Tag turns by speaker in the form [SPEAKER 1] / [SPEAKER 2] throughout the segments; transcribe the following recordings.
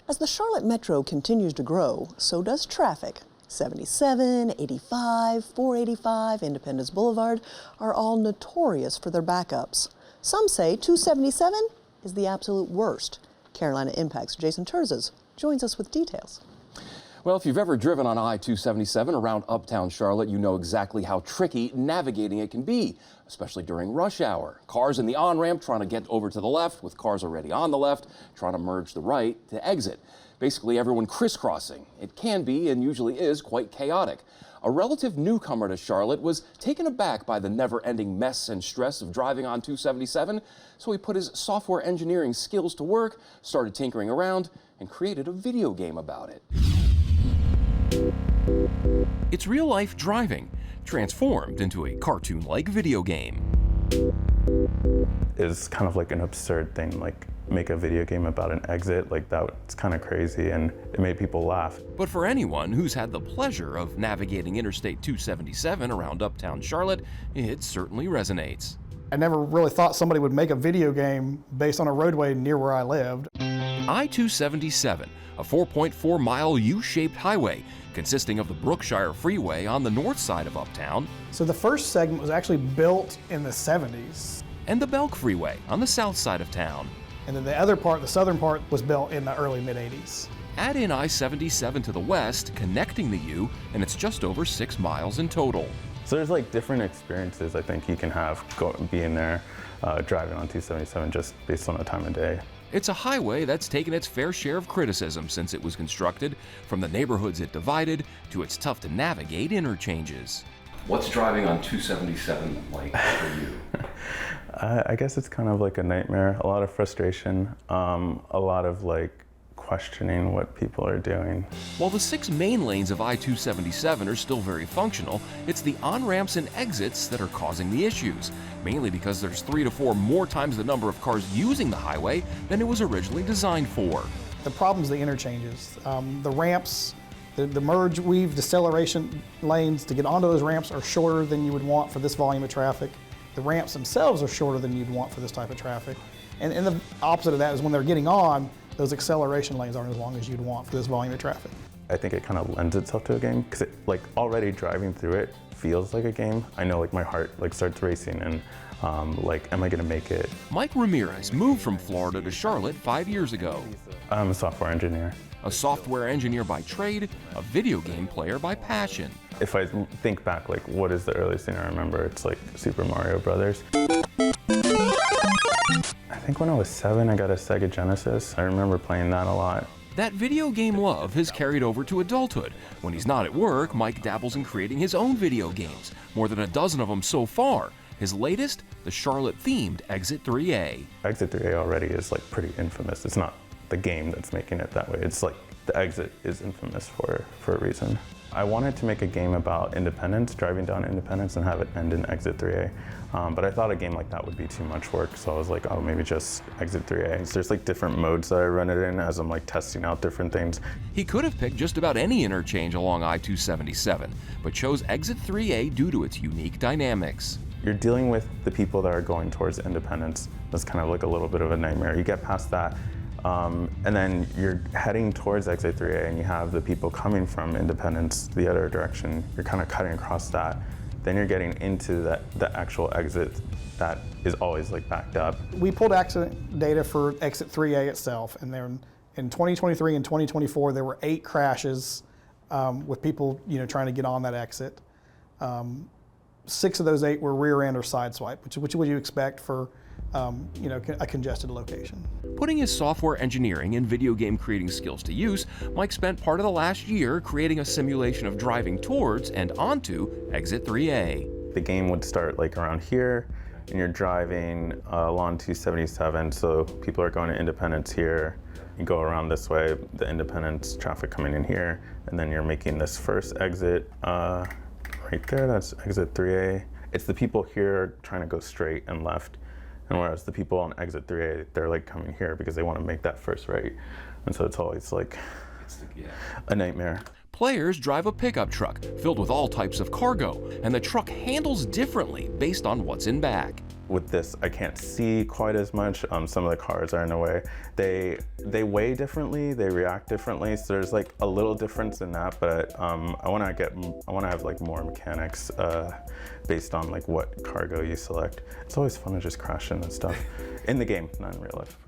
[SPEAKER 1] As the Charlotte Metro continues to grow, so does traffic. 77, 85, 485, Independence Boulevard are all notorious for their backups. Some say 277 is the absolute worst. Carolina Impact's Jason Terzas joins us with details.
[SPEAKER 2] Well, if you've ever driven on I-277 around uptown Charlotte, you know exactly how tricky navigating it can be, especially during rush hour. Cars in the on-ramp trying to get over to the left, with cars already on the left trying to merge the right to exit. Basically, everyone crisscrossing. It can be, and usually is, quite chaotic. A relative newcomer to Charlotte was taken aback by the never-ending mess and stress of driving on 277, so he put his software engineering skills to work, started tinkering around, and created a video game about it. It's real-life driving, transformed into a cartoon-like video game.
[SPEAKER 3] It's kind of like an absurd thing, like make a video game about an exit, like that's kind of crazy, and it made people laugh.
[SPEAKER 2] But for anyone who's had the pleasure of navigating Interstate 277 around uptown Charlotte, it certainly resonates.
[SPEAKER 4] I never really thought somebody would make a video game based on a roadway near where I lived.
[SPEAKER 2] I-277, a 4.4-mile U-shaped highway consisting of the Brookshire Freeway on the north side of uptown.
[SPEAKER 4] So the first segment was actually built in the 70s.
[SPEAKER 2] And the Belk Freeway on the south side of town.
[SPEAKER 4] And then the other part, the southern part, was built in the early mid-80s.
[SPEAKER 2] Add in I-77 to the west, connecting the U, and it's just over 6 miles in total.
[SPEAKER 3] So there's like different experiences I think you can have being there, driving on 277 just based on the time of day.
[SPEAKER 2] It's a highway that's taken its fair share of criticism since it was constructed, from the neighborhoods it divided to its tough-to-navigate interchanges. What's driving on 277 like for you?
[SPEAKER 3] I guess it's kind of like a nightmare, a lot of frustration, a lot of like questioning what people are doing.
[SPEAKER 2] While the 6 main lanes of I-277 are still very functional, it's the on-ramps and exits that are causing the issues, mainly because there's 3 to 4 more times the number of cars using the highway than it was originally designed for.
[SPEAKER 4] The problem's the interchanges. The ramps, the merge, weave, deceleration lanes to get onto those ramps are shorter than you would want for this volume of traffic. The ramps themselves are shorter than you'd want for this type of traffic. And the opposite of that is when they're getting on, those acceleration lanes aren't as long as you'd want for this volume of traffic.
[SPEAKER 3] I think it kind of lends itself to a game because like already driving through it feels like a game. I know like my heart like starts racing and like, am I gonna make it?
[SPEAKER 2] Mike Ramirez moved from Florida to Charlotte 5 years ago.
[SPEAKER 3] I'm a software engineer.
[SPEAKER 2] A software engineer by trade, a video game player by passion.
[SPEAKER 3] If I think back, like what is the earliest thing I remember? It's like Super Mario Brothers. I think when I was 7, I got a Sega Genesis. I remember playing that a lot.
[SPEAKER 2] That video game love has carried over to adulthood. When he's not at work, Mike dabbles in creating his own video games, more than a dozen of them so far. His latest, the Charlotte-themed Exit 3A.
[SPEAKER 3] Exit 3A already is like pretty infamous. It's not the game that's making it that way. It's like the exit is infamous for a reason. I wanted to make a game about Independence, driving down Independence, and have it end in Exit 3A. But I thought a game like that would be too much work, so I was like, oh, maybe just Exit 3A. So there's like different modes that I run it in as I'm like testing out different things.
[SPEAKER 2] He could have picked just about any interchange along I-277, but chose Exit 3A due to its unique dynamics.
[SPEAKER 3] You're dealing with the people that are going towards Independence. That's kind of like a little bit of a nightmare. You get past that, and then you're heading towards Exit 3A and you have the people coming from Independence the other direction. You're kind of cutting across that. Then you're getting into the actual exit that is always like backed up.
[SPEAKER 4] We pulled accident data for Exit 3A itself, and then in 2023 and 2024 there were 8 crashes with people trying to get on that exit. 6 of those 8 were rear end or side swipe, which would you expect for a congested location.
[SPEAKER 2] Putting his software engineering and video game creating skills to use, Mike spent part of the last year creating a simulation of driving towards and onto Exit 3A.
[SPEAKER 3] The game would start like around here, and you're driving along 277, so people are going to Independence here. You go around this way, the Independence traffic coming in here, and then you're making this first exit right there, that's Exit 3A. It's the people here trying to go straight and left. And whereas the people on Exit 3A, they're like coming here because they want to make that first right. And so it's always like a nightmare.
[SPEAKER 2] Players drive a pickup truck filled with all types of cargo, and the truck handles differently based on what's in back.
[SPEAKER 3] with this, I can't see quite as much. Some of the cars are in a way. They weigh differently, they react differently, so there's like a little difference in that, but I want to have like more mechanics based on like what cargo you select. It's always fun to just crash into stuff in the game, not in real life.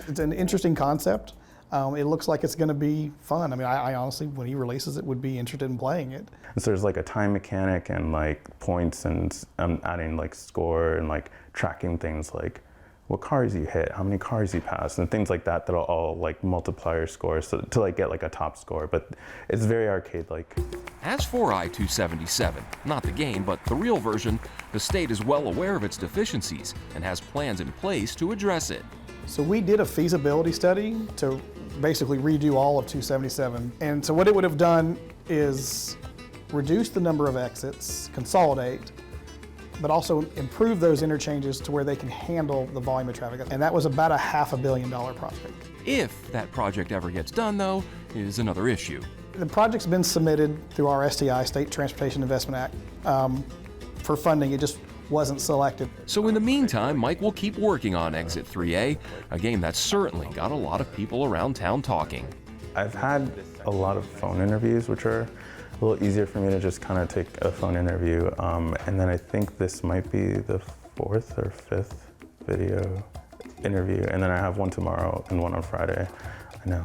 [SPEAKER 4] It's an interesting concept. It looks like it's going to be fun. I mean, I honestly, when he releases it, would be interested in playing it.
[SPEAKER 3] So there's like a time mechanic and like points, and I'm adding like score and like tracking things like what cars you hit, how many cars you pass, and things like that that'll all like multiplier scores to like get like a top score. But it's very arcade-like.
[SPEAKER 2] As for I-277, not the game, but the real version, the state is well aware of its deficiencies and has plans in place to address it.
[SPEAKER 4] So we did a feasibility study to basically redo all of 277. And so what it would have done is reduce the number of exits, consolidate, but also improve those interchanges to where they can handle the volume of traffic. And that was about a $500 million project.
[SPEAKER 2] If that project ever gets done, though, is another issue.
[SPEAKER 4] The project's been submitted through our STI, State Transportation Investment Act, for funding. It just wasn't selected.
[SPEAKER 2] So in the meantime, Mike will keep working on Exit 3A, a game that's certainly got a lot of people around town talking.
[SPEAKER 3] I've had a lot of phone interviews, which are a little easier for me to just kind of take a phone interview. And then I think this might be the 4th or 5th video interview. And then I have one tomorrow and one on Friday. I know.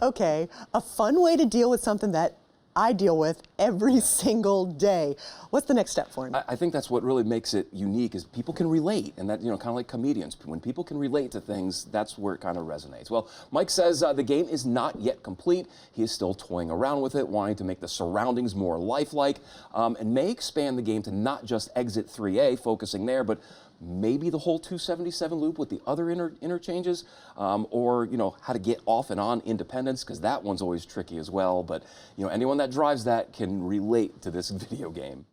[SPEAKER 1] Okay, a fun way to deal with something that I deal with every single day. What's the next step for him?
[SPEAKER 2] I think that's what really makes it unique is people can relate, and that, you know, kind of like comedians. When people can relate to things, that's where it kind of resonates. Well, Mike says the game is not yet complete. He is still toying around with it, wanting to make the surroundings more lifelike, and may expand the game to not just Exit 3A, focusing there, but maybe the whole 277 loop with the other interchanges, or, you know, how to get off and on Independence, because that one's always tricky as well. But, you know, anyone that drives that can relate to this video game.